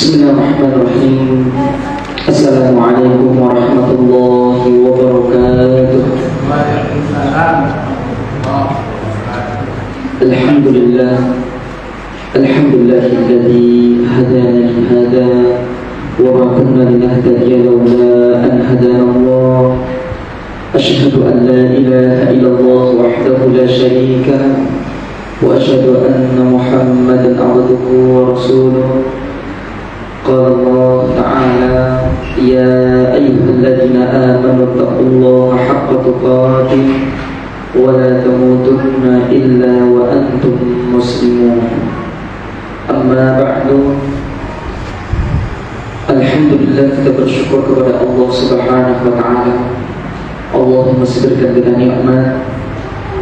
Bismillahirrahmanirrahim. Assalamualaikum warahmatullahi wabarakatuh. Alhamdulillah. Alhamdulillahilladzi hadana li hada wa ma kunna linahtadiya lawla an hadana Allah. Asyhadu an la ilaha illallah wahdahu la syarika lahu wa asyhadu anna Muhammadan abduhu wa rasuluh. Qala Allah Ta'ala, ya ayyuhalladzina amanu taqullaha haqqa tuqatih wa la tamutunna illa wa antum muslimun. Amma ba'du. Alhamdulillah, kita bersyukur kepada Allah Subhanahu wa Ta'ala. Allahumma sabirkan dengan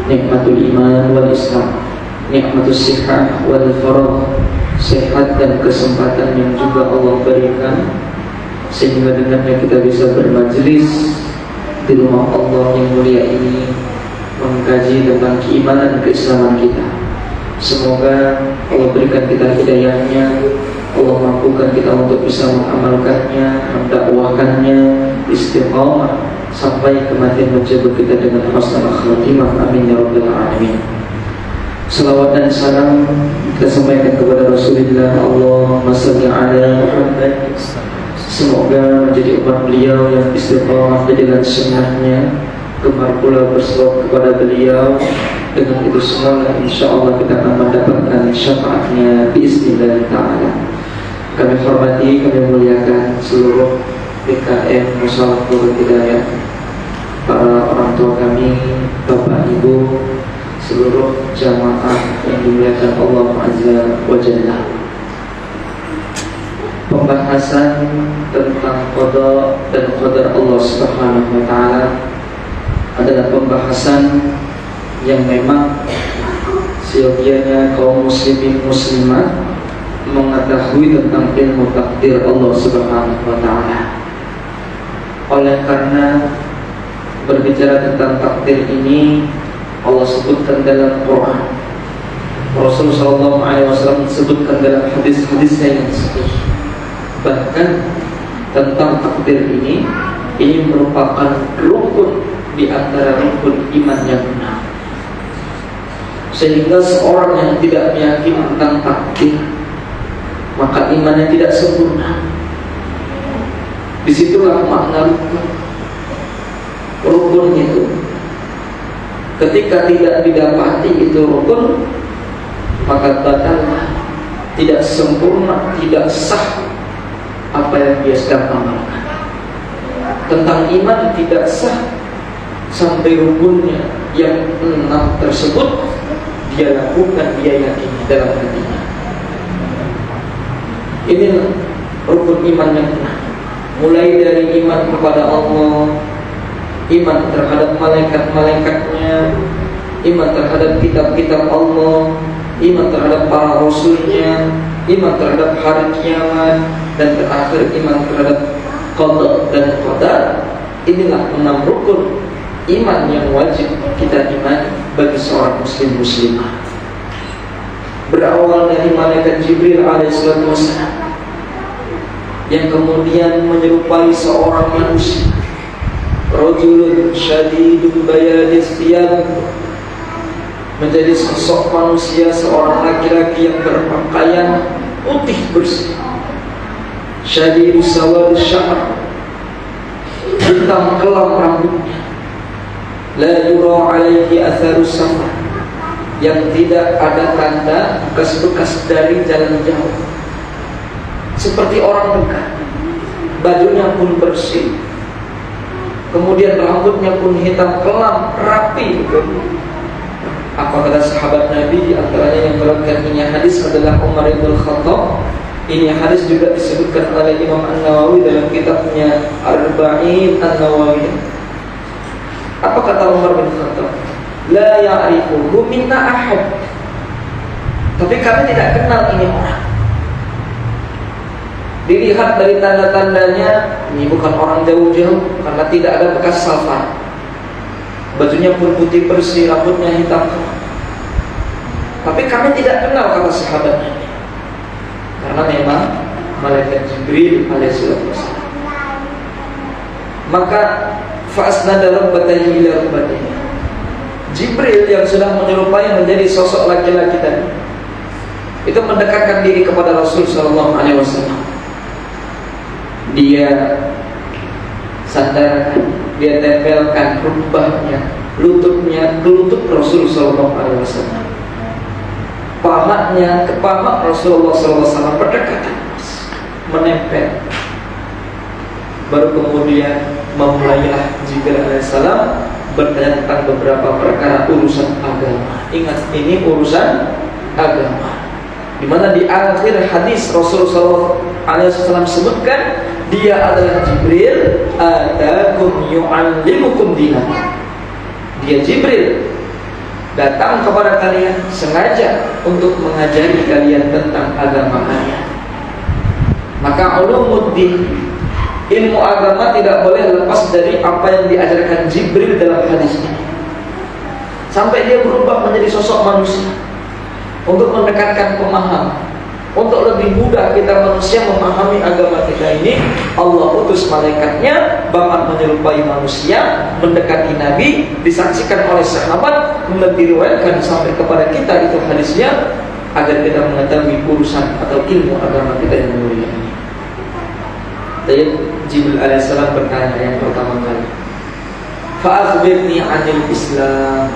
nikmatul iman wal Islam, nikmatus sihah wal farah, sehat dan kesempatan yang juga Allah berikan, sehingga dengannya kita bisa bermajlis di rumah Allah yang mulia ini, mengkaji tentang keimanan keislaman kita. Semoga Allah berikan kita hidayahnya, Allah mampukan kita untuk bisa mengamalkannya, mendakwahkannya, istiqamah sampai kematian menjemput kita dengan husnul khatimah. Amin ya rabbal alamin. Salawat dan salam kita sampaikan kepada Rasulullah. Allahumma salli ala Muhammad. Semoga menjadi umat beliau yang istiqamah dengan sunnahnya, gemar pula berselawat kepada beliau. Dengan itu semua insyaallah kita akan mendapatkan syafaatnya biiznillah ta'ala. Kami hormati, kami muliakan seluruh PKM Musalafur Hidayah, para orang tua kami, bapak ibu, seluruh jamaah yang dimuliakan Allah Azza wa Jalla. Pembahasan tentang qada dan qadar Allah Subhanahu wa Ta'ala adalah pembahasan yang memang seyogianya kaum muslimin muslimat mengetahui tentang ilmu takdir Allah Subhanahu wa Ta'ala. Oleh karena berbicara tentang takdir ini, Allah sebutkan dalam Quran, Rasulullah SAW sebutkan dalam hadis-hadisnya yang sahih. Bahkan tentang takdir ini merupakan rukun di antara rukun iman yang benar. Sehingga seorang yang tidak meyakini tentang takdir, maka imannya tidak sempurna. Disitulah makna rukun itu. Ketika tidak didapati itu rukun, maka batallah, tidak sempurna, tidak sah apa yang dia sedang amalkan. Tentang iman tidak sah sampai rukunnya yang 6 tersebut dia lakukan, dia yakini dalam hatinya. Inilah rukun iman yang benar. Mulai dari iman kepada Allah, iman terhadap malaikat-malaikatnya, iman terhadap kitab-kitab Allah, iman terhadap para rasulnya, iman terhadap hari kiamat, dan terakhir iman terhadap qada dan qadar. Inilah 6 rukun iman yang wajib kita imani bagi seorang muslim muslimah. Berawal dari malaikat Jibril alaihissalatu wassalam yang kemudian menyerupai seorang manusia, rajulun syadidun bayadis thiyab, menjadi sosok manusia, seorang laki-laki yang berpakaian putih bersih, syadidus sawad sya'r, hitam kelam rambutnya, la yura alaihi atharus safar, yang tidak ada tanda bekas-bekas dari jalan jauh, seperti orang dekat. Bajunya pun bersih, kemudian rambutnya pun hitam kelam, rapi. Apa kata sahabat Nabi? Di antaranya yang meriwayatkan ini hadis adalah Umar bin Khattab. Ini hadis juga disebutkan oleh Imam An-Nawawi dalam kitabnya Arba'in An-Nawawi. Apa kata Umar bin Khattab? La ya'rifuhu minna ahad. Tapi kami tidak kenal ini orang. Dilihat dari tanda-tandanya, ini bukan orang jauh-jauh, karena tidak ada bekas safar. Bajunya pun putih bersih, rambutnya hitam. Tapi kami tidak kenal, kata sahabat Nabi. Karena memang malaikat Jibril alaihissalam. Maka fa'asnada rabbatayhi ila rabbatayhi. Jibril yang sudah menyerupai menjadi sosok laki-laki tadi itu mendekatkan diri kepada Rasul sallallahu alaihi wasallam. Dia sandarkan, dia tempelkan rubahnya, lututnya ke lutut Rasul sallallahu alaihi wasallam. Pahamnya ke paha Rasulullah sallallahu alaihi wasallam, berdekatan, menempel. Baru kemudian memulailah Jibril alaihissalam bertanya tentang beberapa perkara urusan agama. Ingat, ini urusan agama. Di mana di akhir hadis Rasulullah SAW sebutkan dia adalah Jibril atakum yu'allimukum dinakum. Dia Jibril datang kepada kalian sengaja untuk mengajari kalian tentang agama kalian. Maka ulumuddin, ilmu agama tidak boleh lepas dari apa yang diajarkan Jibril dalam hadis ini. Sampai dia berubah menjadi sosok manusia untuk mendekatkan pemahaman, untuk lebih mudah kita manusia memahami agama kita ini. Allah utus malaikatnya, bahkan menyerupai manusia, mendekati Nabi, disaksikan oleh sahabat, kemudian diriwayatkan sampai kepada kita itu hadisnya, agar kita mengetahui urusan atau ilmu agama kita yang mulia ini. Jadi Jibril alaihissalam bertanya yang pertama kali, fa'akhbirni 'anil Islam.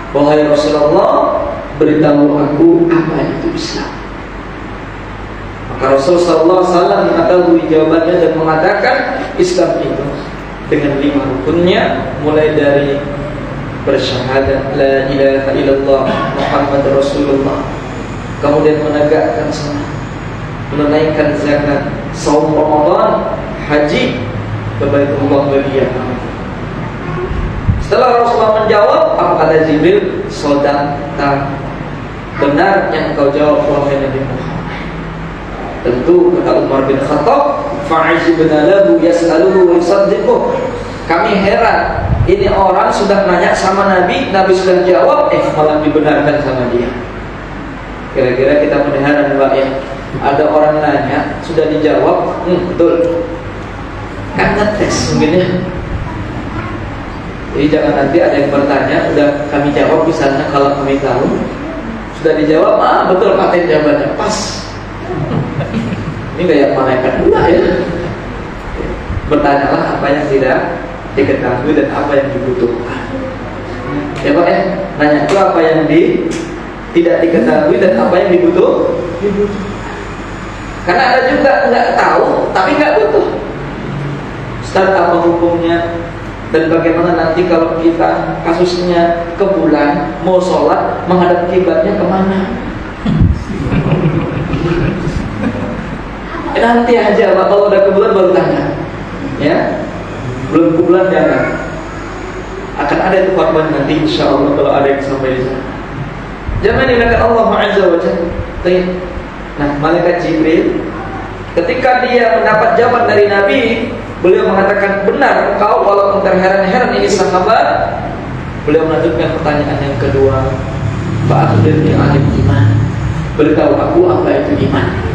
Wahai Rasulullah, beritahu aku apa itu Islam. Maka Rasulullah SAW mengetahui jawabannya dan mengatakan Islam itu dengan 5 rukunnya, mulai dari bersyahadat la ilaha illallah Muhammad Rasulullah, kemudian menegakkan salat, menunaikan zakat, saum Ramadan, haji ke Baitullah Badiyah. Setelah Rasulullah menjawab, apa kata Jibril? Shadaqta, benar yang kau jawab wahai Nabi Muhammad. Tentu kata Umar bin Khattab, fa'ajibna lahu yas'aluhu wa yusaddiquh. Kami heran, ini orang sudah nanya sama Nabi, Nabi sudah jawab, malah dibenarkan sama dia. Kira-kira kita heran Mbak ya, ada orang nanya, sudah dijawab, betul. Kan ngetes mungkin ya. Jadi jangan nanti ada yang bertanya, udah kami jawab misalnya kalau kami tahu, sudah dijawab, betul paten jawabannya, pas. Ini kayak malaikat pula ya. Bertanyalah apa yang tidak diketahui dan apa yang dibutuhkan. Ya Pak ya, nanya itu apa yang tidak diketahui dan apa yang dibutuhkan. Karena ada juga nggak tahu tapi nggak butuh. Ustaz, apa hukumnya? Dan bagaimana nanti kalau kita kasusnya ke bulan mau sholat menghadap kiblatnya kemana? Nanti aja Pak, kalau udah ke bulan baru tanya. Ya, belum ke bulan jangan. Akan ada itu fatwa nanti insya Allah kalau ada yang sampai di sana. Jangan dilakukan Allah Azza wa Jalla. Nah, malaikat Jibril ketika dia mendapat jawaban dari Nabi, beliau mengatakan benar engkau walaupun terheran-heran ini sahabat. Beliau melanjutkan pertanyaan yang kedua, fa'akhbirni 'anil iman. Beritahu aku apa itu iman.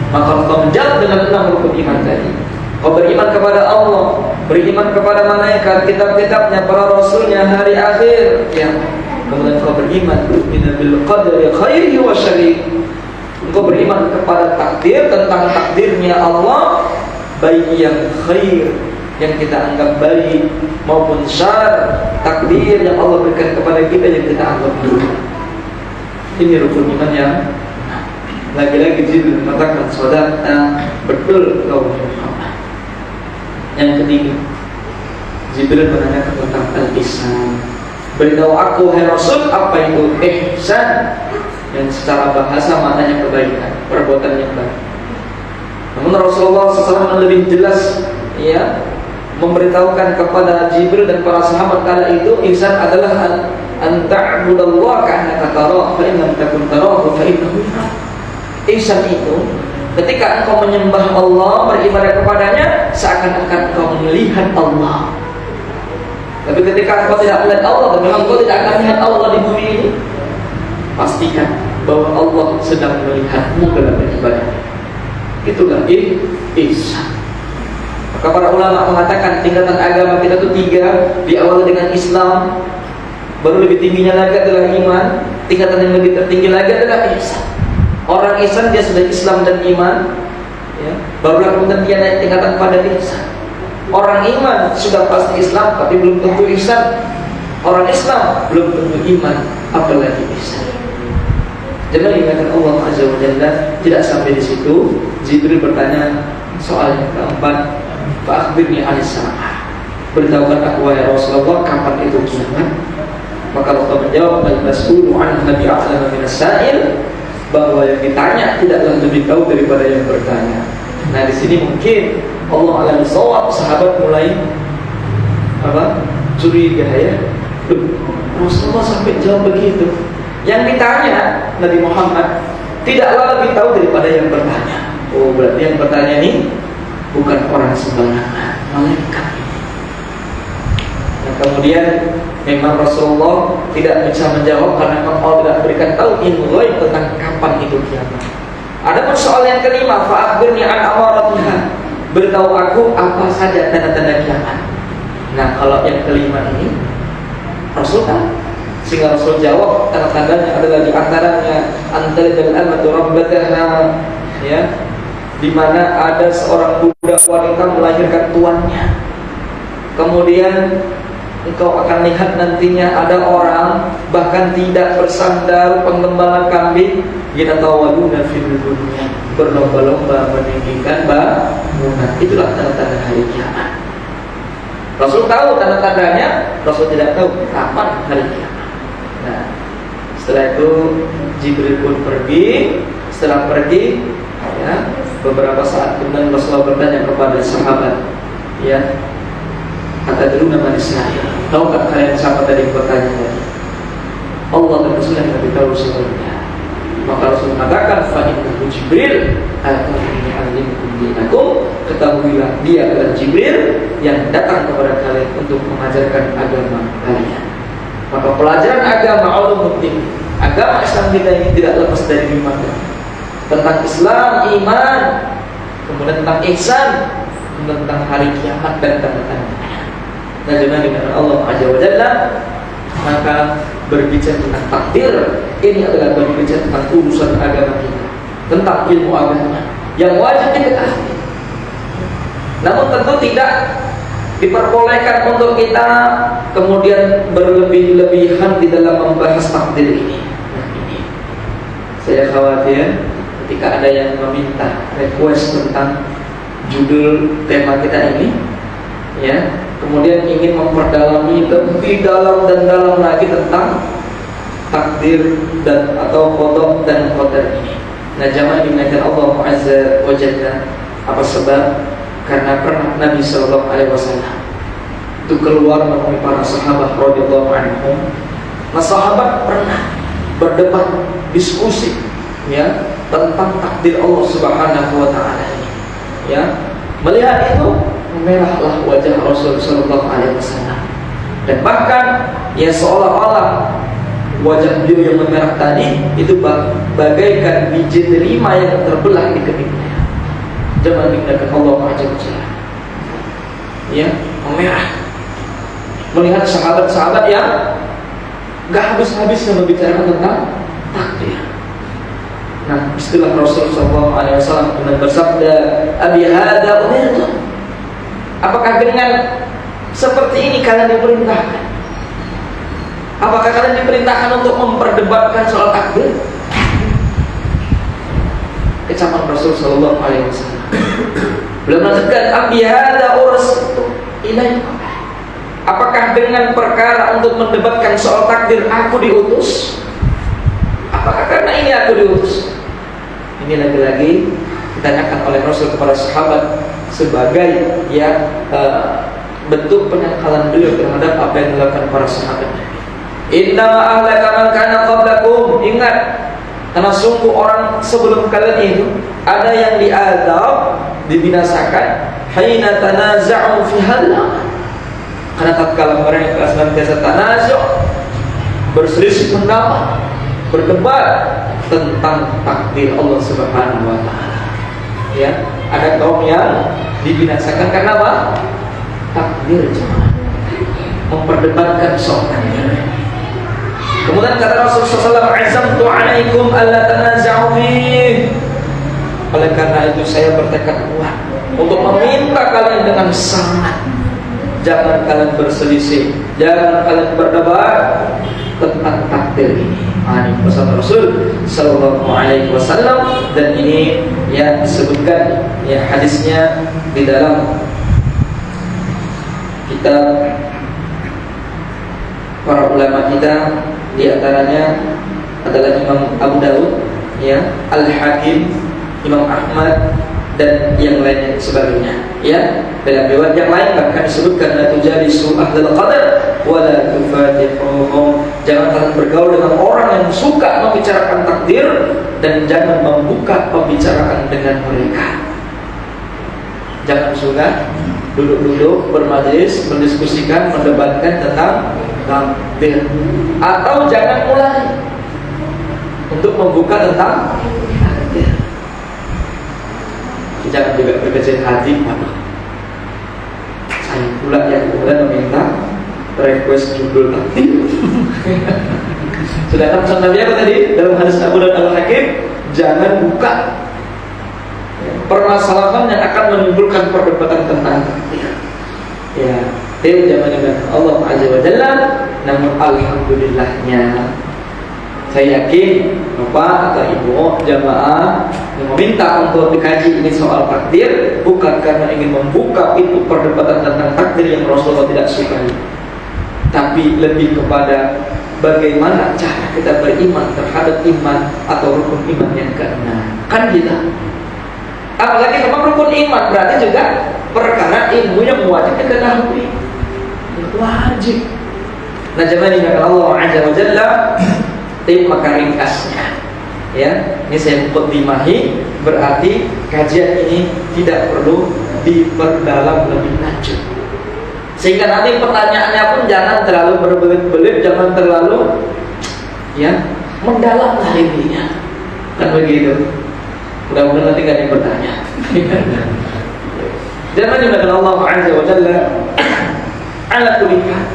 Maka Allah menjawab dengan 6 rukun iman tadi. Kau beriman kepada Allah, beriman kepada malaikat, kitab-kitabnya, para rasulnya, hari akhir, ya. Kemudian kau beriman bil qadari khairihi wa syarrihi. Engkau beriman kepada takdir, tentang takdirnya Allah, baik yang khair yang kita anggap baik maupun syar, takdir yang Allah berikan kepada kita yang kita anggap buruk. Ini rukun iman yang lagi-lagi Jibril mengatakan shadaqta, betul kau Muhammad. Yang ketiga, Jibril menanyakan tentang al-ihsan. Beritahu aku hai Rasul apa itu ihsan, yang secara bahasa maknanya kebaikan, perbuatan yang baik. Namun Rasulullah SAW lebih jelas ya memberitahukan kepada Jibril dan para sahabat kala itu, ihsan adalah an ta'budallaha ka'annaka tarahu fa in lam takun tarahu fa innahu yarak. Ihsan itu ketika engkau menyembah Allah, beribadah kepadanya seakan-akan engkau melihat Allah. Tapi ketika engkau tidak melihat Allah, dan memang engkau tidak akan melihat Allah di bumi ini, pastikan bahwa Allah sedang melihatmu dalam ibadah. Itulah ihsan. Maka para ulama mengatakan tingkatan agama kita itu 3, diawali dengan Islam, baru lebih tingginya lagi adalah iman, tingkatan yang lebih tertinggi lagi adalah ihsan. Orang ihsan dia sudah Islam dan iman, ya, barulah kemudian dia naik tingkatan pada ihsan. Orang iman sudah pasti Islam tapi belum tentu ihsan. Orang Islam belum tentu iman, apalagi ihsan. Jangan ingatkan Allah Azza wa Jalla. Tidak sampai di situ, Jibril bertanya soal yang keempat, fa akhbirni 'anis sa'ah. Beritahukan aku wahai Rasulullah, kapan itu kiamat? Maka Allah menjawab, al-mas'ulu 'anha bi'a'lama minas sa'il, bahwa yang ditanya tidaklah lebih tahu daripada yang bertanya. Nah, di sini mungkin Allah alam shawab, sahabat mulai curiga ya. Rasulullah sampai jawab begitu. Yang ditanya Nabi Muhammad tidaklah lebih tahu daripada yang bertanya. Oh, berarti yang bertanya ini bukan orang sembarangan, malaikat. Nah, kemudian memang Rasulullah tidak bisa menjawab karena Allah tidak berikan tahu ilmu ghaib tentang kapan itu kiamat. Ada soal yang kelima, fa akhbirni an amaratiha. Beritahu aku apa saja tanda-tanda kiamat. Nah, kalau yang kelima ini Rasul tahu, sehingga Rasul jawab tanda-tandanya adalah di antaranya antalidal amatu rabbataha, ya, di mana ada seorang budak wanita melahirkan tuannya. Kemudian engkau akan lihat nantinya ada orang bahkan tidak bersandar penggembala kambing, yatawaduna fil dunya, berlomba-lomba meninggikan bangunan. Itulah tanda-tanda hari kiamat. Rasul tahu tanda-tandanya, Rasul tidak tahu kapan hari kiamat. Nah, setelah itu Jibril pun pergi. Setelah pergi, ya, beberapa saat kemudian Rasulullah bertanya kepada sahabat, ya, kata dulu nama Israel. Tahukah kalian siapa tadi yang bertanya tadi? Allah dan Rasul yang lebih tahu sebenarnya. Maka Rasul mengatakan, fa innahu Jibril atani alimukum dinakum. Ketahuilah dia adalah Jibril yang datang kepada kalian untuk mengajarkan agama kalian. Maka pelajaran agama ulumuddin, agama Islam kita ini tidak lepas dari 5 tentang Islam, iman, kemudian tentang ihsan, kemudian tentang hari kiamat dan tanda-tandanya. Nah, jangan dengan Allah Azza wa Jalla, maka berbicara tentang takdir ini adalah berbicara tentang urusan agama kita, tentang ilmu agama yang wajib diketahui. Namun tentu tidak diperbolehkan untuk kita kemudian berlebih-lebihan di dalam membahas takdir ini. Nah, ini saya khawatir ketika ada yang meminta request tentang judul tema kita ini, ya, kemudian ingin memperdalami lebih dalam dan dalam lagi tentang takdir dan atau qada dan qadar ini. Nah, jamaah dimuliakan Allah Azza wa Jalla, apa sebab? Karena pernah Nabi Sallallahu Alaihi Wasallam itu keluar menemui para sahabat radhiyallahu anhum. Nah, sahabat pernah berdebat, diskusi, ya, tentang takdir Allah Subhanahu Wa Taala ini. Ya, melihat itu memerahlah wajah Rasul Sallallahu Alaihi Wasallam, dan bahkan ya seolah-olah wajah beliau yang memerah tadi itu bagaikan biji delima yang terbelah di keningnya. Jangan dimuliakan Allah Azza wa Jalla, ya, memerah melihat sahabat-sahabat yang gak habis-habisnya membicarakan tentang takdir. Nah, istilah Rasul Sallallahu Alaihi Wasallam dengan bersabda, "Abi hada umirtu." Apakah dengan seperti ini kalian diperintahkan? Apakah kalian diperintahkan untuk memperdebatkan soal takdir? Kecaman Rasul Sallallahu Alaihi Wasallam. Belum melanjutkan, "Abi hada ursiltu ilaikum." Apakah dengan perkara untuk mendebatkan soal takdir aku diutus? Apakah karena ini aku diutus? Ini lagi-lagi ditanyakan oleh Rasul kepada sahabat sebagai ya bentuk penyangkalan beliau terhadap apa yang dilakukan para sahabat. Innama ahlaka man kana qablakum. Ingat, karena sungguh orang sebelum kalian itu ada yang diazab, dibinasakan hina tanaza'u fi halal. Karena tatkala mereka senantiasa tanazu', berselisih pendapat, berdebat tentang takdir Allah Subhanahu wa taala. Ya, ada kaum yang dibinasakan karena apa? Takdir jemaah. Memperdebatkan soal takdir. Kemudian kata Rasulullah SAW, "Azamtu 'alaikum alla tanaza'u fi." Oleh karena itu saya bertekad kuat untuk meminta kalian dengan sangat, jangan kalian berselisih, jangan kalian berdebat tentang takdir ini. Ini pesan Rasul Sallallahu Alaihi Wasallam, dan ini ya disebutkan ya hadisnya di dalam kitab para ulama kita, di antaranya adalah Imam Abu Dawud, ya, Al-Hakim, Imam Ahmad, dan yang lainnya sebagainya. Ya, dalam riwayat yang lain bahkan disebutkan la tujalisu ahlul qadar wa la tufatihuhum. Jangan kalian bergaul dengan orang yang suka membicarakan takdir, dan jangan membuka pembicaraan dengan mereka. Jangan suka duduk-duduk bermajelis mendiskusikan, mendebatkan tentang takdir, atau jangan mulai untuk membuka tentang takdir. Jangan juga berkecil hati, saya pula yang kemudian meminta request judul takdir. Sedangkan pesan Nabi apa tadi dalam hadis Abu Dawud Al-Hakim, jangan buka permasalahan yang akan menimbulkan perdebatan tentang takdir. Ya, itu zaman Allah Azza wa Jalla. Namun alhamdulillahnya, saya yakin Bapak atau Ibu jamaah yang meminta untuk dikaji ini soal takdir bukan karena ingin membuka pintu perdebatan tentang takdir yang Rasulullah tidak sukai, tapi lebih kepada bagaimana cara kita beriman terhadap iman atau rukun iman yang keenam. Kan kita, apalagi memang rukun iman berarti juga perkara ilmu yang wajib kita ketahui, wajib. Nah, jemaah yang Allah Azza wa Jalla, maka ringkasnya, ya, ini saya mukaddimahi, berarti kajian ini tidak perlu diperdalam lebih lanjut, sehingga nanti pertanyaannya pun jangan terlalu berbelit-belit, jangan terlalu ya mendalam lah intinya, kan begitu. Mudah-mudahan nanti gak ada yang bertanya. Jangan dimakan Allah Azza wa Jalla. Ala kulli hal,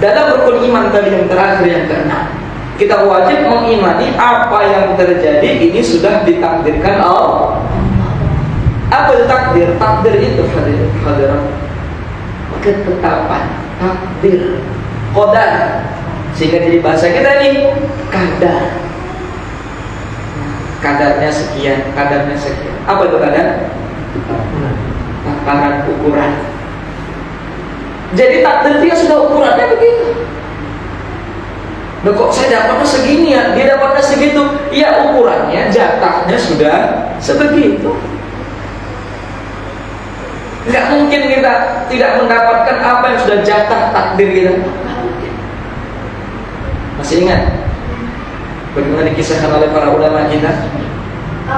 dalam rukun iman tadi yang terakhir yang keenam, kita wajib mengimani apa yang terjadi ini sudah ditakdirkan Allah. Apa itu takdir? Takdir itu hadirat ketetapan, takdir, qadar. Sehingga jadi bahasa kita ini kadar. Kadarnya sekian, kadarnya sekian. Apa itu kadar? Takaran, ukuran. Jadi takdir dia sudah ukurannya begitu. Nah, kok saya dapatnya segini ya, dia dapatnya segitu. Ya ukurannya, jatahnya sudah sebegitu. Nggak mungkin kita tidak mendapatkan apa yang sudah jatah takdir kita. Masih ingat bagaimana dikisahkan oleh para ulama kita,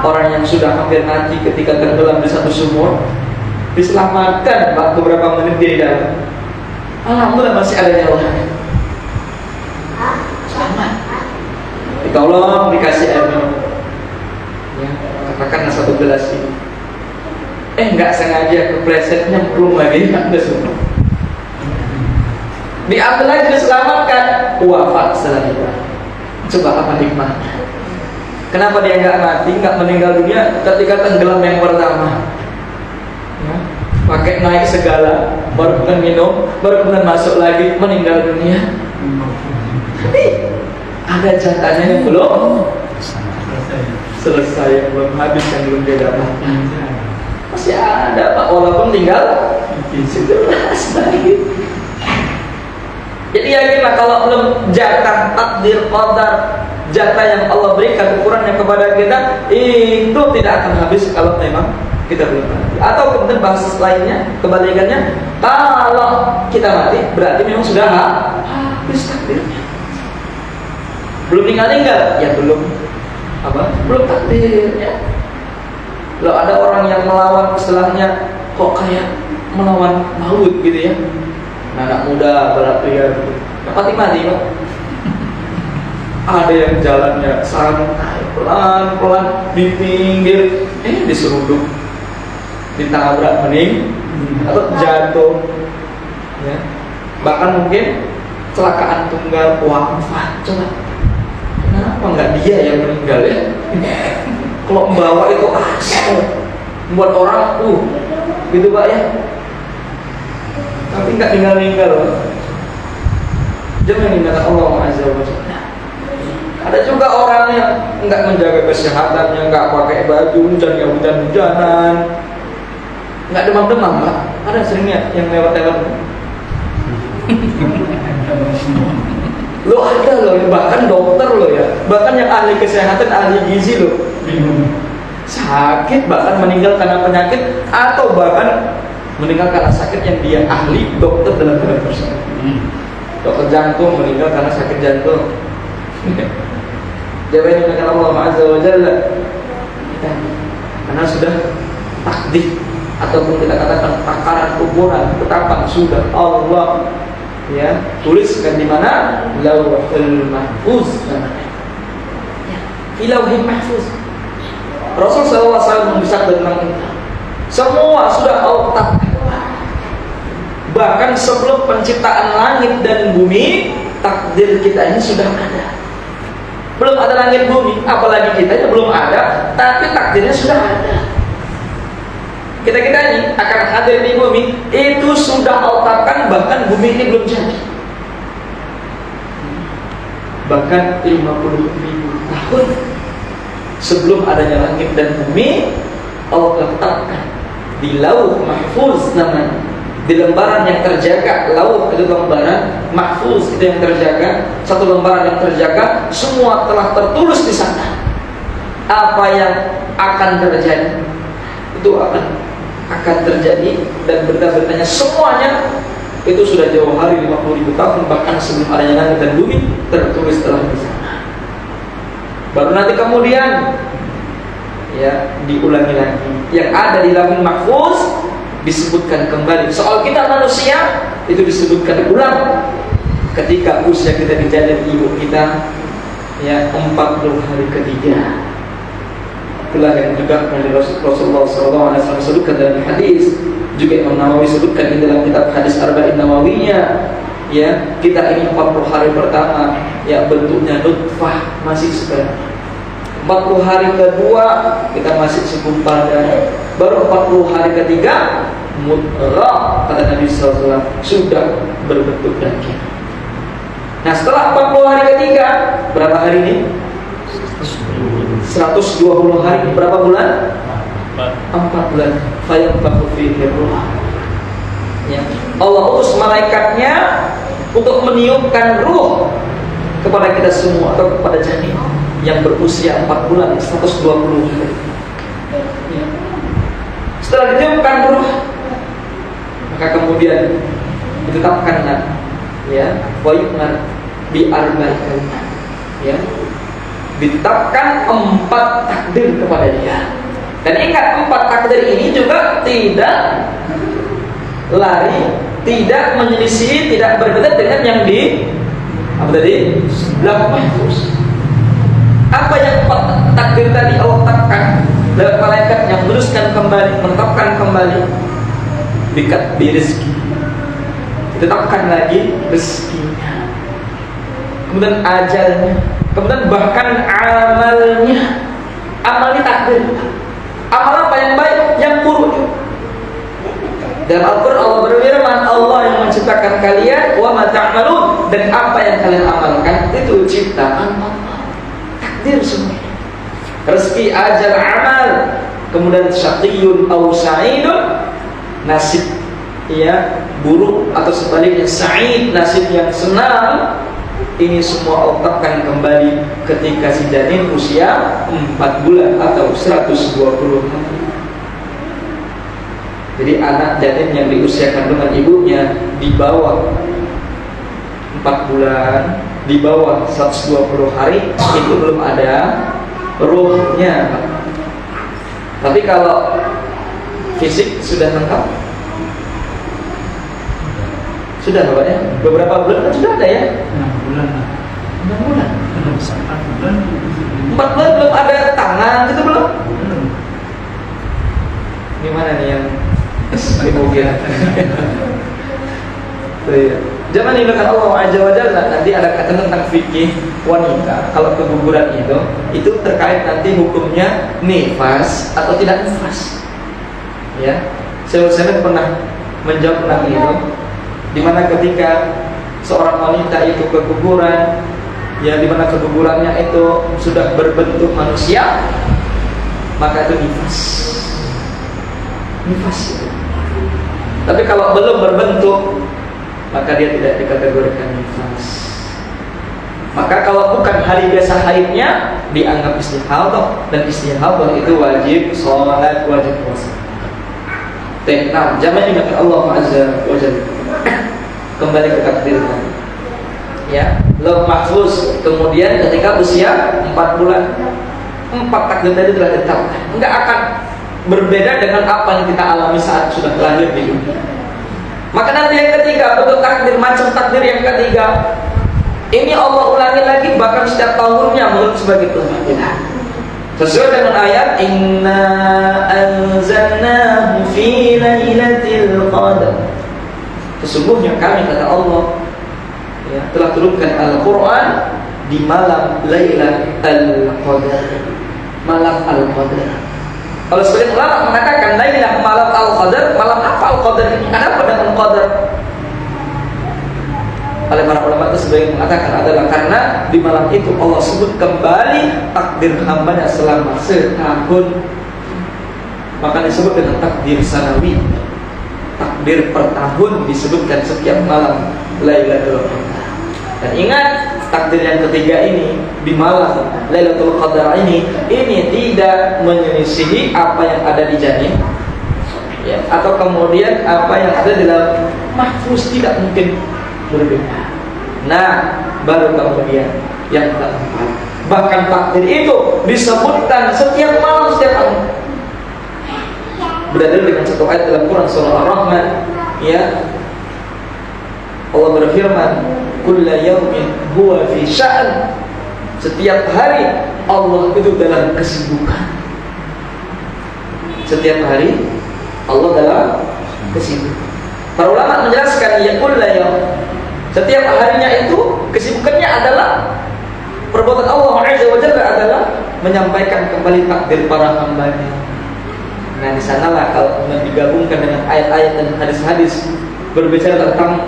orang yang sudah hampir mati ketika tenggelam di satu sumur diselamatkan beberapa menit di dalam. Alhamdulillah masih ada nyawanya. Selamat. Ditolong, dikasih air minum. Ya, katakanlah satu gelas ini. Nggak sengaja kepleset nyemplung lagi, ada semua. Diambil lagi, diselamatkan, wafat setelah itu. Coba apa hikmahnya? Kenapa dia nggak mati, nggak meninggal dunia ketika tenggelam yang pertama? Ya, pakai naik segala, baru kemudian minum, baru kemudian masuk lagi, meninggal dunia. Tapi ada jatahnya yang belum selesai, yang belum habis, yang belum dia dapat. Masih ada Pak, walaupun tinggal 11 lagi. Jadi yakinlah kalau belum jatah takdir qadar, jatah yang Allah berikan ukurannya kepada kita itu tidak akan habis kalau memang kita belum mati. Atau kemudian bahasa lainnya, kebalikannya, kalau kita mati berarti memang sudah habis takdirnya. Belum tinggal-tinggal, ya belum belum takdirnya. Kalau ada orang yang melawan istilahnya kok kayak melawan maut gitu ya. Anak muda berat pria dapat mati Pak. Ada yang jalannya santai, pelan-pelan di pinggir, diseruduk, ditabrak mending atau jatuh, ya. Bahkan mungkin kecelakaan tunggal, wafat. Coba, kenapa nggak dia yang meninggal ya? Kalau membawa itu asal buat orang gitu Pak ya. Tapi nggak tinggal-tinggal loh. Jangan meninggalkan Allah Azza wa Jalla. Ada juga orang yang nggak menjaga kesehatannya, nggak pakai baju, hujan-hujanan, nggak demam-demam Pak. Ada seringnya yang lewat-lewat. Lo ada loh, bahkan dokter lo ya, bahkan yang ahli kesehatan, ahli gizi lo, sakit bahkan meninggal karena penyakit, atau bahkan meninggal karena sakit yang dia ahli dokter dalam bidang tersebut. Dokter jantung meninggal karena sakit jantung. Jangan dengan Allah Azza wa Jalla, karena sudah takdir ataupun kita katakan takaran ukuran ketetapan sudah Allah ya tuliskan di mana Lauhul Mahfuz namanya. Di Lauhul Mahfuz. Rasul sallallahu alaihi wasallam bersabda tentang itu. Semua sudah Allah tetapkan. Bahkan sebelum penciptaan langit dan bumi, takdir kita ini sudah ada. Belum ada langit bumi, apalagi kita belum ada, tapi takdirnya sudah ada. Kita ini akan hadir di bumi, itu sudah Allah tetapkan, bahkan bumi ini belum jadi. Bahkan 50.000 tahun sebelum adanya langit dan bumi, Allah tetapkan di Lauh Mahfuz namanya, di lembaran yang terjaga. Lauh itu lembaran, Mahfuz itu yang terjaga, satu lembaran yang terjaga, semua telah tertulis di sana. Apa yang akan terjadi itu akan terjadi, dan berita-beritanya semuanya itu sudah jauh hari 50.000 tahun bahkan sebelum adanya langit dan bumi tertulis telah di sana. Baru nanti kemudian ya diulangi lagi yang ada di Lauhul Mahfuz, disebutkan kembali. Soal kita manusia itu disebutkan ulang ketika usia kita dijadikan ibu kita ya 40 hari ketiga. Itulah yang juga Rasulullah SAW sebutkan dalam hadis, juga Imam Nawawi sebutkan di dalam kitab hadis Arba'in Nawawiyah. Ya, kita ini 40 hari pertama ya bentuknya nutfah, masih sperma. 40 hari kedua kita masih segumpal darah. Baru 40 hari ketiga mudghah, kata Nabi SAW, sudah berbentuk daging. Nah, setelah 40 hari ketiga, berapa hari ini? 120 hari, berapa bulan? 4 bulan. Fayanfakhu fihi ruh. Ya. Allah utus malaikatnya untuk meniupkan ruh kepada kita semua atau kepada janin yang berusia 4 bulan 120 hari. Ya. Setelah ditiupkan ruh, maka kemudian ditetapkanlah ya wa yu'mar bi arba'in kalimat, ya ditetapkan 4 takdir kepada dia. Dan ingat, 4 takdir ini juga tidak lari, tidak menyelisih, tidak berbeda dengan yang di Lauh Mahfuz. Apa yang 4 takdir tadi Allah tetapkan lewat malaikat yang menuliskan kembali, menetapkan kembali, dekat di rezeki, ditetapkan lagi rezekinya, kemudian ajalnya, kemudian bahkan amalnya. Amal ini takdir. Amal apa yang baik, yang buruk. Dalam Al-Quran Allah berfirman, Allah yang menciptakan kalian, wa ma ta'malun, dan apa yang kalian amalkan itu ciptaan Allah. Takdir semua. Rezeki, ajal, amal, kemudian syaqiyun aw sa'idun, nasib ya buruk atau sebaliknya sa'id, nasib yang senang. Ini semua Allah tetapkan kembali ketika si janin usia 4 bulan atau 120 hari. Jadi anak janin yang di usia kandungan ibunya di bawah 4 bulan, di bawah 120 hari, itu belum ada ruhnya. Tapi kalau fisik sudah lengkap, sudah Bapak ya? Beberapa bulan kan sudah ada ya? 6 bulan. 4 bulan belum ada tangan gitu belum? Gimana nih yang di mobil? Jangan ingatkan Allah Azza wa Jalla. Nanti ada kata tentang fikih wanita kalau keguguran itu terkait nanti hukumnya nifas atau tidak nifas. Ya, saya pernah menjawab tentang itu, dimana ketika seorang wanita itu keguguran, ya dimana kegugurannya itu sudah berbentuk manusia, maka itu nifas. Tapi kalau belum berbentuk, maka dia tidak dikategorikan nifas. Maka kalau bukan hari biasa haidnya, dianggap istihadah, dan istihadah itu wajib sholat, wajib puasa. Nah, zaman ingat Allah Azza wa Jalla. Kembali ke takdir tadi. Ya, lauh mahfuz. Kemudian ketika usia 4 bulan, 4 takdir tadi telah ditetapkan. Enggak akan berbeda dengan apa yang kita alami saat sudah lahir di dunia. Maka nanti yang ketiga, bentuk takdir, macam takdir yang ketiga, ini Allah ulangi lagi bahkan setiap tahunnya menurut sebagai pelajaran. Sesuai dengan ayat Inna anzalnahu fi lailatul qadar. Sesungguhnya kami, kata Allah, ya, telah turunkan Al-Quran di malam Lailatul Qadar. Malam Al-Qadar. Kalau sebagian ulama mengatakan Lailah malam Al-Qadar, malam apa Al-Qadar ini? Ada apa dengan Qadar? Oleh para ulama itu sebagian mengatakan adalah karena di malam itu Allah sebut kembali takdir hambanya selama setahun. Maka disebut dengan takdir sanawi. Takdir per tahun disebutkan setiap malam Lailatul Qadar. Dan ingat, takdir yang ketiga ini di malam Lailatul Qadar ini tidak menyelisihi apa yang ada di janin, ya, atau kemudian apa yang ada di dalam mahfuz, tidak mungkin berbeda. Nah, baru kemudian yang keempat, bahkan takdir itu disebutkan setiap malam, setiap tahun. Berdalil dengan satu ayat dalam Quran surah Ar-Rahman, ya, Allah berfirman, "Kulla yawmin huwa fi sya'an." Setiap hari Allah itu dalam kesibukan. Setiap hari Allah dalam kesibukan. Para ulama menjelaskan, ya kulla yawm, setiap harinya itu kesibukannya adalah perbuatan Allah Azza wa Jalla adalah menyampaikan kembali takdir para hambanya. Nah, di sanalah kalau digabungkan dengan ayat-ayat dan hadis-hadis berbicara tentang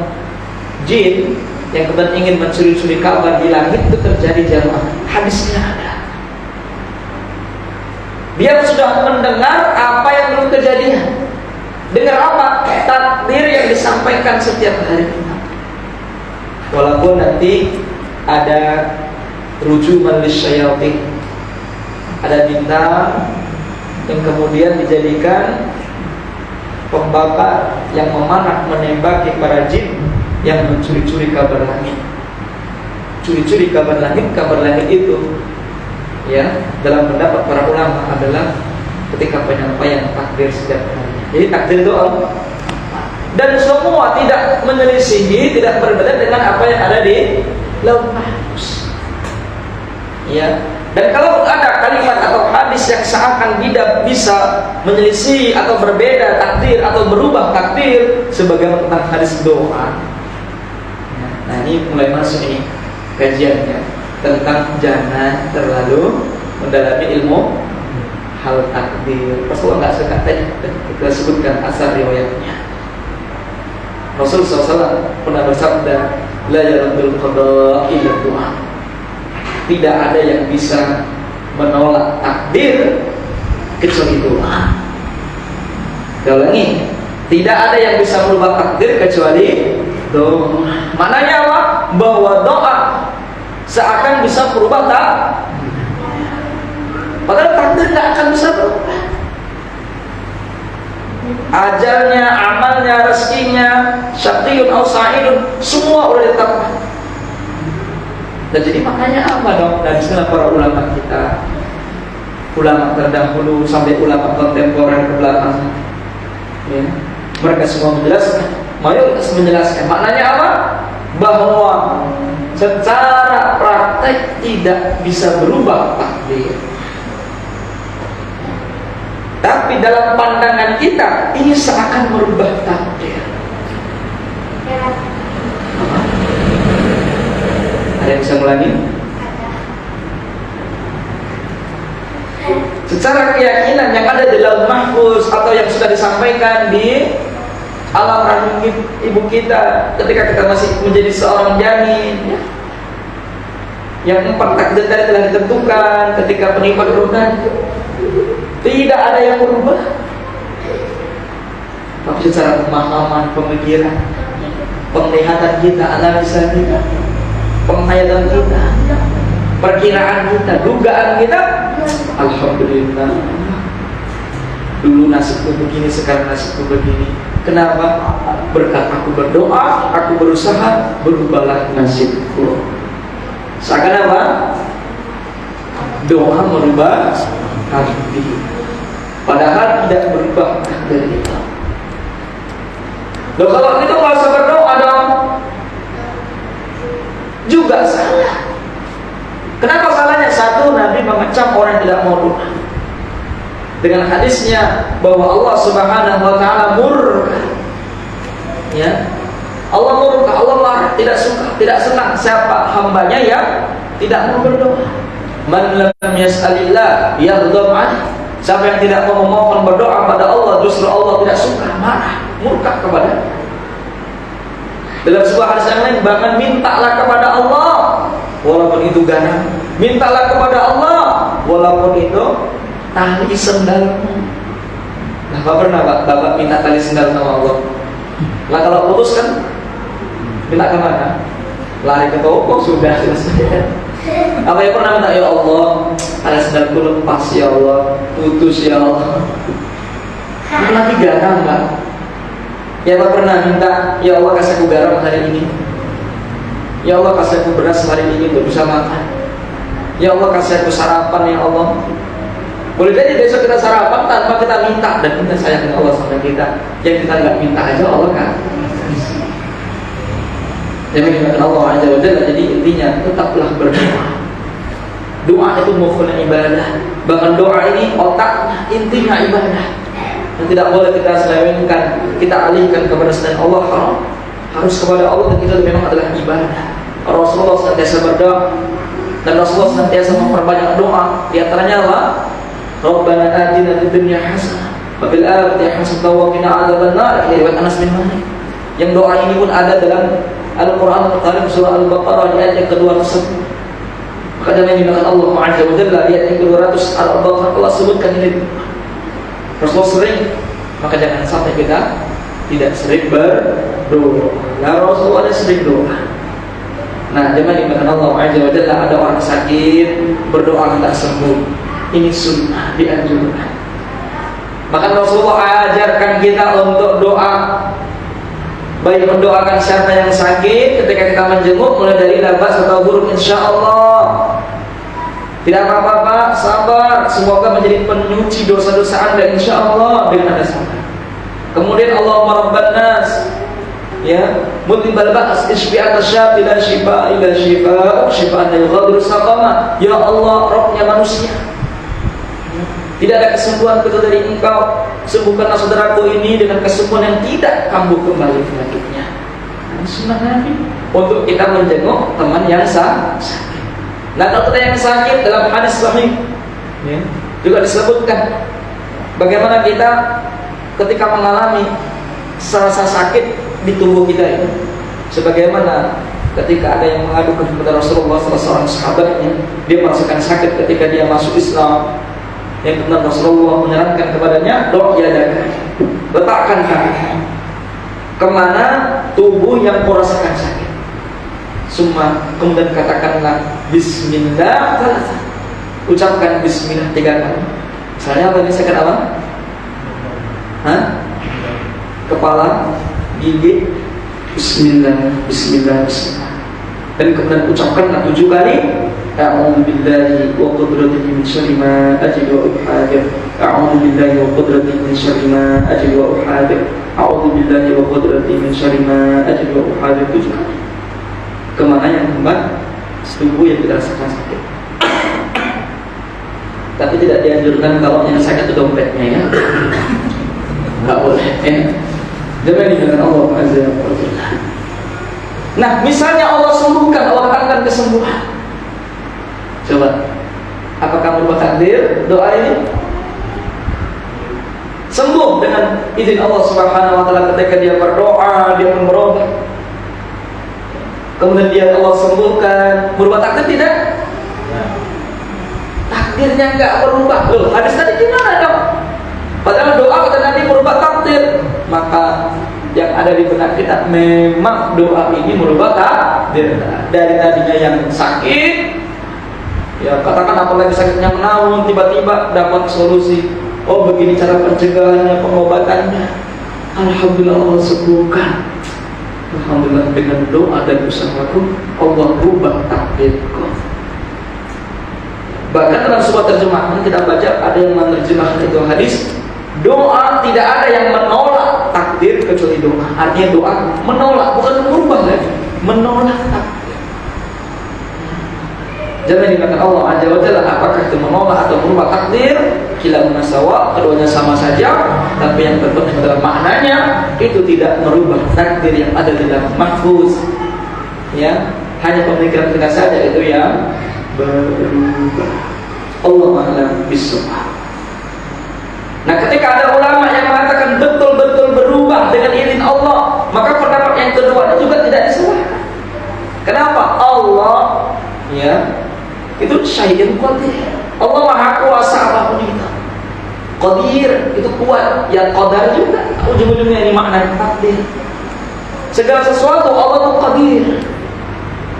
jin yang kemudian ingin mencuri-curi kabar di langit, itu terjadi jamaah. Hadisnya ada. Dia sudah mendengar apa yang belum kejadian. Dengar apa? Takdir yang disampaikan setiap hari. Walaupun nanti ada rujuman lisyayatin, ada bintang yang kemudian dijadikan pembawa yang memanah menembaki para jin yang mencuri-curi kabar langit. Curi-curi kabar langit itu, ya, dalam pendapat para ulama adalah ketika penyampaian takdir setiap hari. Jadi takdir itu Allah. Dan semua tidak menyelisihi, tidak berbeda dengan apa yang ada di Lauh Mahfuz. Ya. Dan kalau ada kalimat atau hadis yang seakan tidak bisa menyelisih atau berbeda takdir atau berubah takdir, sebagaimana tentang hadis doa. Nah, ini mulai masuk ini kajiannya tentang jangan terlalu mendalami ilmu hal takdir. Rasulullah nggak suka tadi kita sebutkan asal riwayatnya. Rasul SAW pernah bersabda, la yaradul qada illa doa. Tidak ada yang bisa menolak takdir kecuali doa. Saya ulangi, tidak ada yang bisa merubah takdir kecuali doa. Maknanya apa? Bahwa doa seakan bisa merubah takdir. Padahal takdir tidak akan bisa berubah. Ajalnya, amalnya, rezekinya, syaqiyun aw sa'idun, semua udah ditetapkan. Dan jadi makanya apa dong? Dan istilah para ulama kita, ulama terdahulu sampai ulama kontemporer ke belakang, ya, mereka semua menjelaskan, mayoritas menjelaskan. Maknanya apa? Bahwa secara praktek tidak bisa berubah takdir. Tapi dalam pandangan kita ini seakan merubah takdir. Ada yang bisa ulangi? Secara keyakinan yang ada di Lauh Mahfuz atau yang sudah disampaikan di alam rahim ibu kita ketika kita masih menjadi seorang janin, ya, yang 4 takdir tadi telah ditentukan ketika penikmat rohani, tidak ada yang berubah. Tapi secara pemahaman, pemikiran, penglihatan kita, analisa kita, penghayatan kita, perkiraan kita, dugaan kita, alhamdulillah, dulu nasibku begini, sekarang nasibku begini. Kenapa? Berkat aku berdoa, aku berusaha, berubahlah nasibku. Seakan apa? Doa merubah takdir, padahal tidak berubah takdir itu. Loh, kalau itu nggak usah berdoa dong, juga salah. Kenapa salahnya? Satu, Nabi mengecam orang yang tidak mau doa dengan hadisnya bahwa Allah Subhanahu wa taala murka. Ya. Allah murka, Allah marah, tidak suka, tidak senang siapa hambanya yang tidak mau berdoa. Man lam yas'alillah yaghdab anhu. Siapa yang tidak mau memohon berdoa pada Allah, justru Allah tidak suka, marah, murka kepada. Dalam sebuah hadis yang lain, bahkan mintalah kepada Allah walaupun itu garam, mintalah kepada Allah walaupun itu tali sendalmu. Nah, pernah Bapak minta tali sendal sama Allah? Lah kalau putus kan minta kemana? Lari ke toko, sudah selesai. Apa yang pernah minta, ya Allah, tali sendalku lepas ya Allah, putus ya Allah. Lagi garam kan? Ya Bapak pernah minta, ya Allah kasih aku garam hari ini, ya Allah kasih aku beras hari ini untuk bisa makan, ya Allah kasih aku sarapan ya Allah. Boleh jadi besok kita sarapan tanpa kita minta, dan kita sayang Allah sama kita. Yang kita nggak minta aja Allah kan. Jadi dimakan Allah Azza wa Jalla. Jadi intinya tetaplah berdoa. Doa itu mufhum ibadah. Bahkan doa ini otaknya, intinya ibadah. Dan tidak boleh kita selewengkan, kita alihkan kepada selain Allah. Harus kepada Allah, dan itu memang adalah ibadah. Rasulullah senantiasa berdoa, dan Rasulullah senantiasa memperbanyak doa. Di antaranya apa? Rabbana atina fid dunya hasanah wa fil akhirati hasanah wa qina adzabannar. Riwayat Anas bin Malik. Yang doa ini pun ada dalam Al-Qur'an Al-Karim surah Al-Baqarah ayat yang kedua tersebut. Maka dengan dimakan Allah Azza wa Jalla ayat yang ke-200 Al-Baqarah Allah sebutkan ini. Rasulullah sering, maka jangan sampai kita tidak sering berdoa. Nah, Rasulullah sering doa. Nah, jangan dimakan Allah Azza wa Jalla, ada orang sakit berdoa minta sembuh. Ini sunnah, dianjurkan. Maka Rasulullah ajarkan kita untuk doa, baik mendoakan siapa yang sakit ketika kita menjenguk, mulai dari labas atau buruk, insya Allah tidak apa-apa Pak, sabar, semoga menjadi penyuci dosa-dosa Anda, insya Allah dengan ada sabar. Kemudian Allahumma rabban nas, ya, mutibal ba'as isfi'at asyafi la shifa ila shifa shifaan la yughadiru saqama. Ya Allah, Rabbnya manusia, tidak ada kesembuhan kecuali dari Engkau. Sembuhkanlah saudaraku ini dengan kesembuhan yang tidak kambuh kembali penyakitnya. Ini sunnah Nabi untuk kita menjenguk teman yang sakit. Nah, kalau kita yang sakit, dalam hadis sahih ya, juga disebutkan bagaimana kita ketika mengalami rasa sakit di tubuh kita ini, sebagaimana ketika ada yang mengadukan kepada Rasulullah, salah seorang sahabatnya, dia merasakan sakit ketika dia masuk Islam. Yang kemudian Rasulullah menyarankan kepadanya, doa ya dan letakkan kaki kemana tubuh yang kau rasakan sakit. Kemudian katakanlah Bismillah, ucapkan Bismillah 3 kali. Misalnya apa ini sakit apa? Kepala, gigi, Bismillah, Bismillah, Bismillah. Dan kemudian ucapkanlah 7 kali. A'udzu billahi wa qudratihi min syarri ma ajidu wa uhadir. A'udzu billahi wa qudratihi min syarri ma ajidu wa uhadir. A'udzu billahi wa qudratihi min syarri ma ajidu wa uhadir. 7 kali. kemana yang tempat tubuh yang tidak rasakan sakit. Tapi tidak dianjurkan kalau yang sakit itu dompetnya ya. Nggak boleh ya. Jangan dengan Allah Azza wa Jalla. Nah, misalnya Allah sembuhkan, Allah akan kesembuhan. Coba, apakah merubah takdir doa ini? Sembuh dengan izin Allah Subhanahu wa taala ketika dia berdoa, dia pun berobat. Kemudian dia Allah sembuhkan, berubah takdir tidak? Takdirnya enggak berubah. Loh, hadis tadi gimana dong? Padahal doa kata Nabi merubah takdir. Maka yang ada di benak kita memang doa ini merubah takdir. Dari tadinya yang sakit, ya katakan apalagi sakitnya menahun, tiba-tiba dapat solusi. Oh, begini cara pencegahannya, pengobatannya. Alhamdulillah Allah sembuhkan. Alhamdulillah dengan doa dan usahaku Allah rubah takdirku. Bahkan dalam sebuah terjemahan kita baca ada yang menerjemahkan itu hadis, doa tidak ada yang menolak takdir kecuali doa. Artinya doa menolak, bukan merubah lagi, menolak takdir. Jangan dimakan Allah Azza wa Jalla apakah itu menolak atau merubah takdir. Kilahuma sawa, keduanya sama saja. Tapi yang terpenting adalah maknanya itu tidak merubah takdir yang ada di dalam mahfuz. Ya, hanya pemikiran kita saja itu yang berubah. Allah a'lam bishawab. Nah, ketika ada ulama yang mengatakan betul-betul berubah dengan izin Allah, maka pendapat yang kedua juga tidak disalahkan. Kenapa? Allah ya itu Syahidun Qadir. Allah Maha Kuasa apapun itu. Qadir itu kuat, ya qadar juga. Ujung-ujungnya ini makna takdir. Segala sesuatu Allah itu Qadir.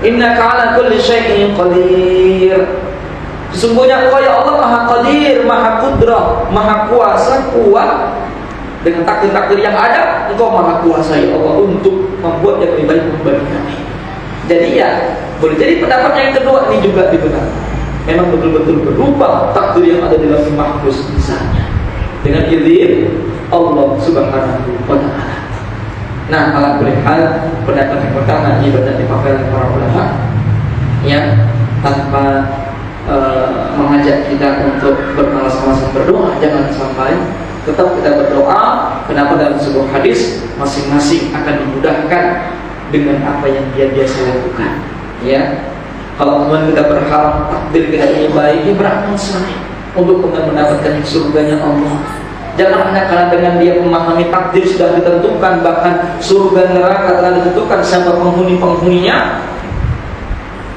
Innaka 'ala kulli syai'in qadir. Sesungguhnya Engkau ya Allah Maha Qadir, Maha Qudrah, Maha Kuasa, kuat. Dengan takdir-takdir yang ada, Engkau Maha Kuasa ya Allah untuk membuat yang lebih baik bagi kami. Jadi ya, boleh jadi pendapat yang kedua ini juga dibenarkan. Memang betul-betul berubah takdir yang ada di dalam mahfuz misalnya dengan izin Allah Subhanahu wa taala. Nah, alhamdulillah pendapat yang pertama ini benar dipakai oleh para ulama ya, tanpa mengajak kita untuk bermalas-malasan berdoa. Jangan sampai, tetap kita berdoa. Kenapa? Dalam sebuah hadis masing-masing akan dimudahkan dengan apa yang dia biasa lakukan ya. Kalau kemudian kita berharap takdir kita ini baik, ya beramal saleh untuk kemudian mendapatkan surganya Allah. Jangan hanya karena dengan dia memahami takdir sudah ditentukan, bahkan surga neraka telah ditentukan siapa penghuni-penghuninya.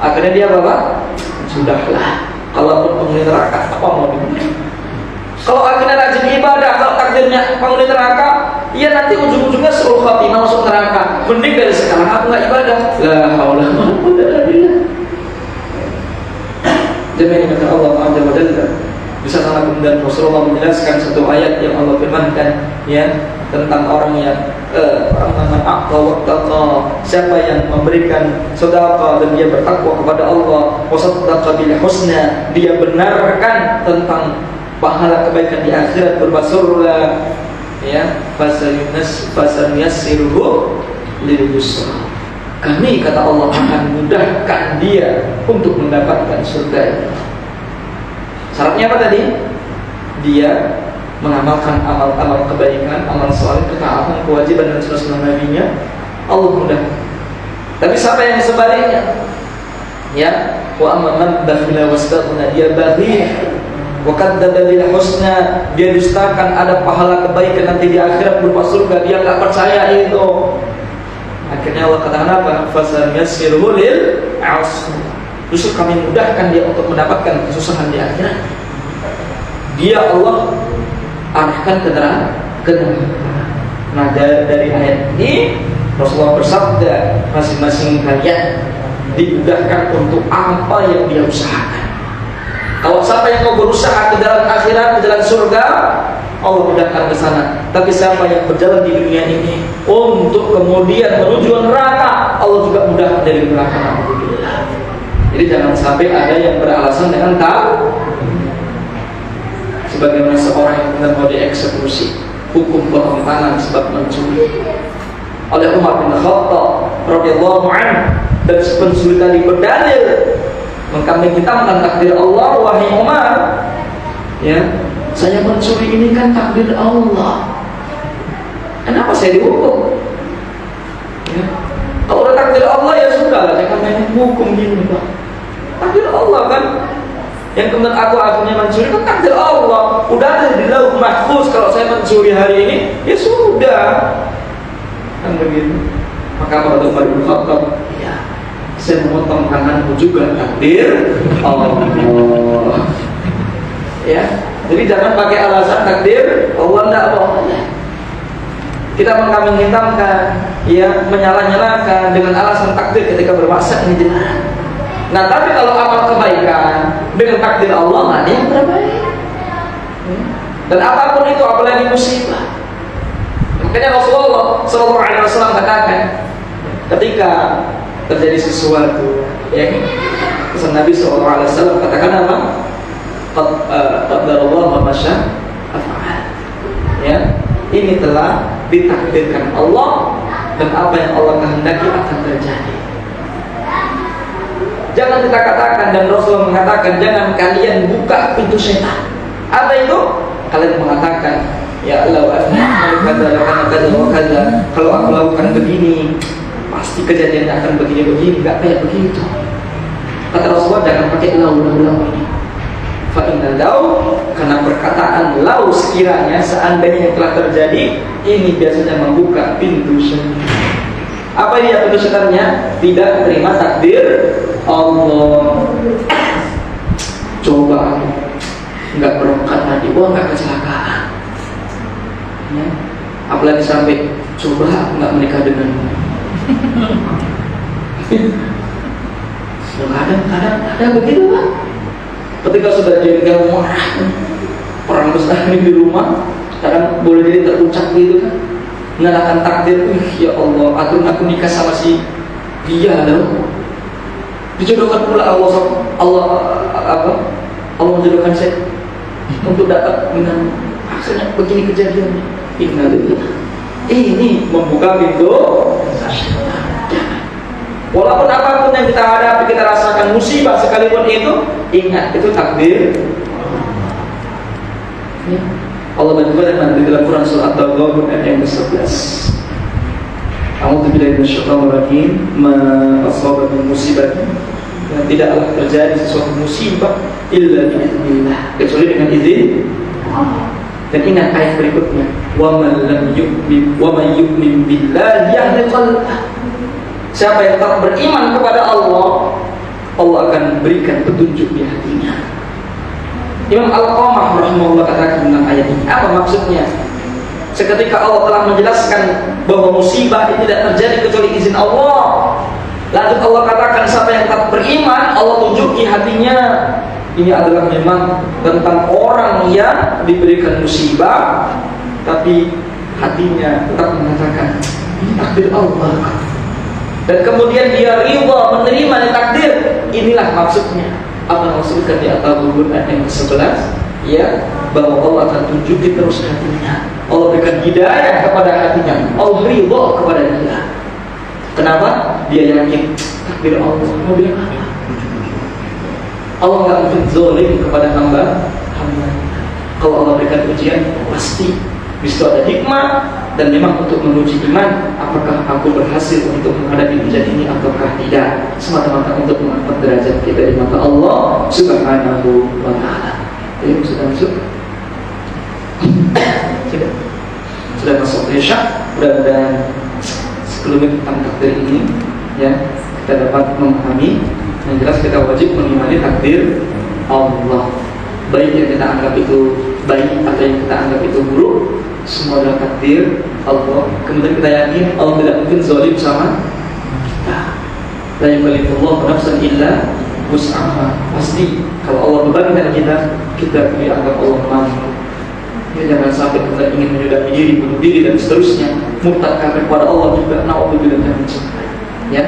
Akhirnya dia apa? Sudahlah, kalaupun penghuni neraka apa mau dibunuh. Kalau akhirnya rajin ibadah, kalau takdirnya penghuni neraka, ya nanti ujung-ujungnya suruh khatimah masuk neraka. Mending dari sekarang aku nggak ibadah. La haula wala quwwata illa billah. Demi kata Allah Azza wa Jalla. Bisa sana kemudian Rasulullah menjelaskan satu ayat yang Allah firmankan ya tentang orang yang man aqta wa taqa, siapa yang memberikan sedekah dan dia bertakwa kepada Allah, wa saddaqa bil husna, dia benarkan tentang pahala kebaikan di akhirat, berbasurlah ya, fasanuyassiruhu lil yusra. Kami kata Allah akan mudahkan dia untuk mendapatkan surga itu. Syaratnya apa tadi? Dia mengamalkan amal-amal kebaikan, amal saleh, ketaatan, kewajiban dan sunnah Nabi-Nya, Allah mudah. Tapi siapa yang sebaliknya? Ya, wa amman bakhila wastaghna, dia bakhil, wa kadzdzaba bil husna, dia dustakan ada pahala kebaikan nanti di akhirat berupa surga, dia enggak percaya itu. Akhirnya Allah katakan apa? Fasanuyassiruhu lil usra. Justru kami mudahkan dia untuk mendapatkan kesusahan di akhirat. Dia Allah arahkan ke neraka. Nah, dari ayat ini Rasulullah bersabda, masing-masing kalian dimudahkan untuk apa yang dia usahakan. Kalau siapa yang mau berusaha ke dalam akhirat, ke dalam surga, Allah mudahkan ke sana. Tapi siapa yang berjalan di dunia ini untuk kemudian menuju neraka, Allah juga mudahkan dari neraka. Alhamdulillah. Jadi jangan sampai ada yang beralasan dengan tahu. Sebagaimana seorang yang benar mau dieksekusi, hukum potong tangan sebab mencuri oleh Umar bin Khattab radhiyallahu anhu dan pensulitan di berdalil mengkambing hitamkan takdir Allah. Wahai Umar, ya, saya mencuri ini kan takdir Allah. Kenapa saya dihukum? Ya. Kalau udah takdir Allah ya sudah, jangan main hukum gini Pak. Takdir Allah kan. Yang kemudian aku akhirnya mencuri kan takdir Allah. Udah ada di lauh mahfuz kalau saya mencuri hari ini, ya sudah. Kan begitu. Maka kata Umar bin Khattab, ya, saya memotong tanganku juga takdir Allah. Ya, jadi jangan pakai alasan takdir Allah tidak bohong. Kita mengkambing hitamkan, ya, menyalah-nyalahkan dengan alasan takdir ketika bermaksiat ini dilarang. Nah, tapi kalau amal kebaikan dengan takdir Allah, ada yang terbaik. Dan apapun itu, apalagi musibah. Makanya Rasulullah SAW katakan, ketika terjadi sesuatu, ya, pesan Nabi SAW katakan apa? Qadarullah wa masya fa'al. Ya, ini telah ditakdirkan Allah dan apa yang Allah kehendaki akan terjadi. Jangan kita katakan, dan Rasulullah mengatakan, jangan kalian buka pintu setan. Apa itu? Kalian mengatakan, ya Allah, kalau aku lakukan begini, pasti kejadiannya akan begini-begini, nggak kayak begitu. Kata Rasulullah, jangan pakai lau ini. Fa'inna lau, karena perkataan lau sekiranya seandainya yang telah terjadi, ini biasanya membuka pintu setan. Apa dia pintu setannya? Tidak menerima takdir Allah. Coba nggak berangkat tadi, wah nggak kecelakaan. Ya. Apalagi sampai coba nggak menikah denganmu. Kadang-kadang ada begitu Pak. Ketika sudah jengkel marah, perang besar di rumah, kadang boleh jadi terucap gitu kan, menyalahkan takdir. Ya Allah, atur aku nikah sama si dia loh. Dijodohkan pula Allah menjodohkan saya untuk dapat dengan akhirnya begini kejadiannya. Innalillah. Ini membuka pintu. Walaupun apapun yang kita hadapi, kita rasakan musibah sekalipun itu, ingat itu takdir. Ya. Allah berfirman di dalam Quran surah At-Taghabun ayat yang ke-11. A'udzu billahi minasyaitonir rajim. Ma asaba min musibatin, yang tidaklah terjadi sesuatu musibah illa bi'idznillah, kecuali dengan izin Allah. Dan ingat ayat berikutnya, wa man lam yu'min wa man yu'min billahi yahdi qalbah. Siapa yang tak beriman kepada Allah, Allah akan berikan petunjuk di hatinya. Imam Al-Qamah rahimahullah katakan tentang ayat ini. Apa maksudnya? Seketika Allah telah menjelaskan bahwa musibah ini tidak terjadi kecuali izin Allah. Lalu Allah katakan siapa yang tak beriman, Allah tunjuki hatinya. Ini adalah memang tentang orang yang diberikan musibah, tapi hatinya tetap mengatakan ini takdir Allah. Dan kemudian dia ridha menerima takdir. Inilah maksudnya apa maksudnya di At-Taghabun ayat yang ke-11, ya, bahwa Allah akan tunjukin terus hatinya. Allah berikan hidayah kepada hatinya. Allah ridha kepada dia. Kenapa? Dia yakin takdir Allah. Mau bilang apa? Allah nggak mungkin zalim kepada hamba. Kalau Allah berikan ujian, pasti bisa ada hikmah. Dan memang untuk menguji iman, apakah aku berhasil untuk menghadapi ujian ini ataukah tidak, semata-mata untuk mengangkat derajat kita di mata Allah Subhanahu wa ta'ala. Jadi sudah masuk? Sudah masuk Isya. Mudah-mudahan sekelumit tentang takdir ini, ya, kita dapat memahami. Yang jelas kita wajib mengimani takdir Allah, baik yang kita anggap itu baik atau yang kita anggap itu buruk, semua adalah takdir Allah. Kemudian kita yakin Allah tidak mungkin zalim sama kita. La yukallifullahu nafsan illa wus'aha. Pasti kalau Allah bebankan kita dianggap Allah mampu. Ya, jangan sampai kita ingin menyudahi diri, bunuh diri dan seterusnya, murtad kafir kepada Allah juga. Na'udzubillah, jangan sampai. Ya,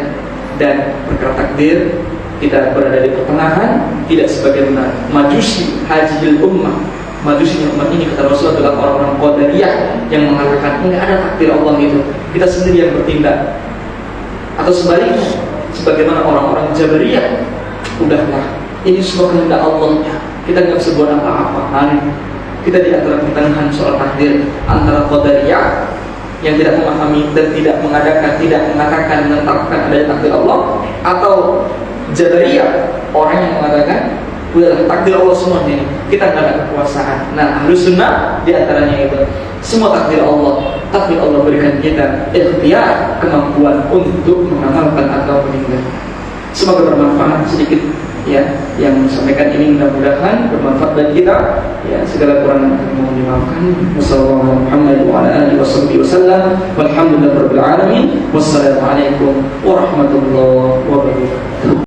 dan perkara takdir kita berada di pertengahan, tidak sebagaimana majusi hajil ummah. Majusinya umat ini kata Rasulullah adalah orang-orang Qadariyah yang mengatakan enggak ada takdir Allah itu, kita sendiri yang bertindak. Atau sebaliknya, sebagaimana orang-orang Jabariyah, udahlah, ini semua kehendak Allah, kita nggak bisa buat apa-apa. Mari kita di antara pertengahan soal takdir, antara Qadariyah yang tidak memahami dan tidak mengadakan, tidak mengatakan, menetapkan adanya takdir Allah, atau Jabariyah, orang yang mengatakan udahlah takdir Allah semuanya ini, kita nggak ada kekuasaan. Nah, Ahlus Sunnah di antaranya itu semua takdir Allah, tapi Allah berikan kita ikhtiar, kemampuan untuk mengamalkan atau meninggalkan. Semoga bermanfaat sedikit ya yang sampaikan ini, mudah-mudahan bermanfaat bagi kita ya. Segala kekurangan mohon dimaafkan. Wassalamualaikum warahmatullahi wabarakatuh.